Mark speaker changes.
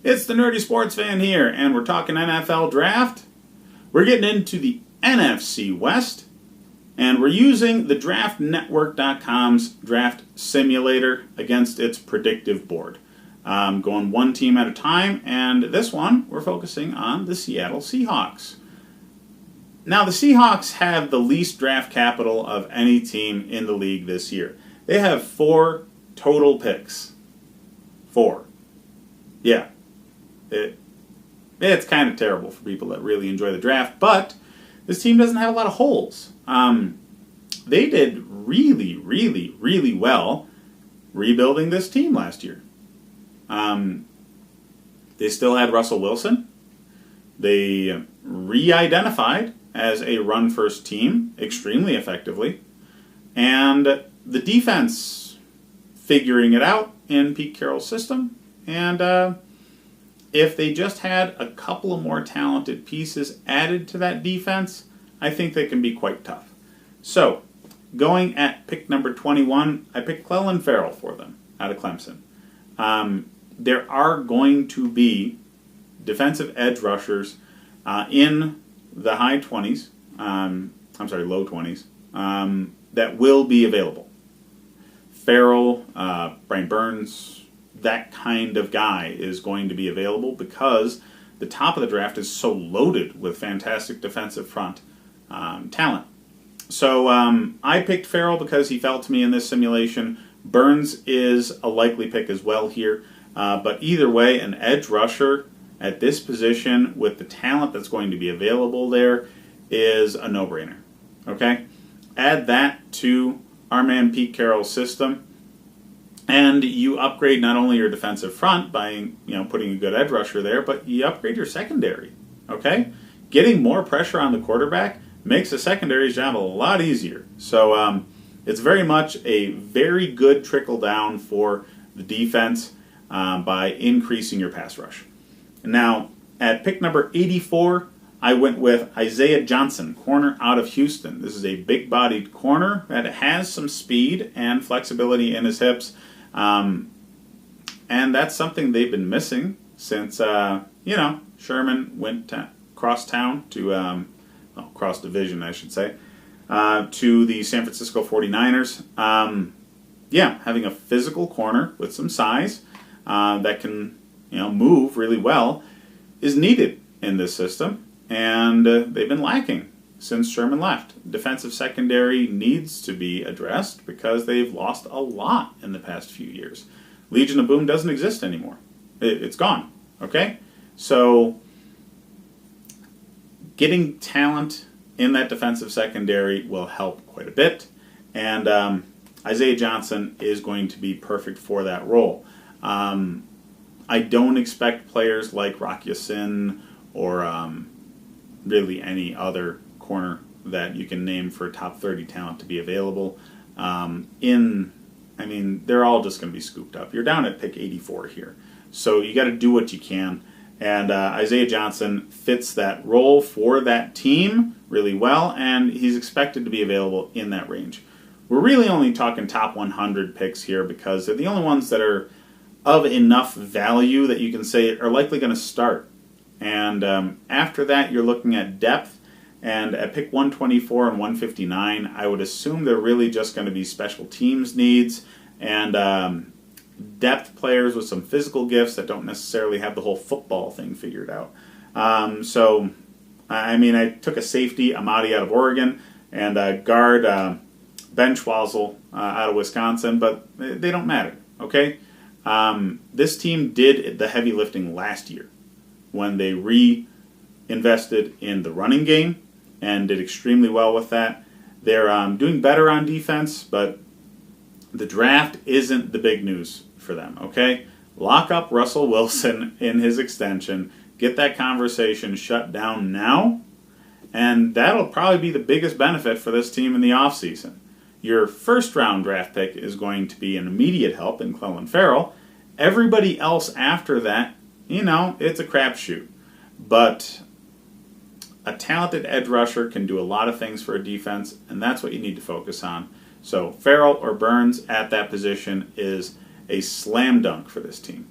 Speaker 1: It's the Nerdy Sports Fan here, and we're talking NFL Draft. We're getting into the NFC West, and we're using the DraftNetwork.com's Draft Simulator against its predictive board. Going one team at a time, and this one, we're focusing on the Seattle Seahawks. Now, the Seahawks have the least draft capital of any team in the league this year. They have 4 total picks. 4. Yeah. It's kind of terrible for people that really enjoy the draft, but this team doesn't have a lot of holes. They did really, really, really well rebuilding this team last year. They still had Russell Wilson. They re-identified as a run-first team extremely effectively. And the defense figuring it out in Pete Carroll's system. And if they just had a couple of more talented pieces added to that defense, I think they can be quite tough. So, going at pick number 21, I picked Clelin Ferrell for them out of Clemson. There are going to be defensive edge rushers in the high 20s, low 20s, that will be available. Ferrell, Brian Burns, that kind of guy is going to be available because the top of the draft is so loaded with fantastic defensive front talent. So I picked Ferrell because he fell to me in this simulation. Burns is a likely pick as well here. But either way, an edge rusher at this position with the talent that's going to be available there is a no-brainer. Okay? Add that to our man Pete Carroll's system, and you upgrade not only your defensive front by putting a good edge rusher there, but you upgrade your secondary. Okay? Getting more pressure on the quarterback makes the secondary's job a lot easier. So it's very much a very good trickle down for the defense by increasing your pass rush. Now, at pick number 84, I went with Isaiah Johnson, corner out of Houston. This is a big-bodied corner that has some speed and flexibility in his hips. And that's something they've been missing since, Sherman went cross town to, cross division, I should say, to the San Francisco 49ers. Having a physical corner with some size that can, move really well is needed in this system, and they've been lacking since Sherman left. Defensive secondary needs to be addressed because they've lost a lot in the past few years. Legion of Boom doesn't exist anymore. It's gone, okay? So getting talent in that defensive secondary will help quite a bit, and Isaiah Johnson is going to be perfect for that role. I don't expect players like Rock Ya-Sin or really any other corner that you can name for top 30 talent to be available. They're all just going to be scooped up. You're down at pick 84 here. So you got to do what you can. And Isaiah Johnson fits that role for that team really well, and he's expected to be available in that range. We're really only talking top 100 picks here because they're the only ones that are of enough value that you can say are likely going to start. And after that, you're looking at depth. And at pick 124 and 159, I would assume they're really just going to be special teams needs and depth players with some physical gifts that don't necessarily have the whole football thing figured out. I took a safety, Amadi, out of Oregon, and a guard, Ben Schwazel, out of Wisconsin, but they don't matter, okay? This team did the heavy lifting last year when they reinvested in the running game and did extremely well with that. They're doing better on defense, but the draft isn't the big news for them, okay? Lock up Russell Wilson in his extension, get that conversation shut down now, and that'll probably be the biggest benefit for this team in the offseason. Your first-round draft pick is going to be an immediate help in Clelin Ferrell. Everybody else after that, it's a crapshoot. But a talented edge rusher can do a lot of things for a defense, and that's what you need to focus on. So Ferrell or Burns at that position is a slam dunk for this team.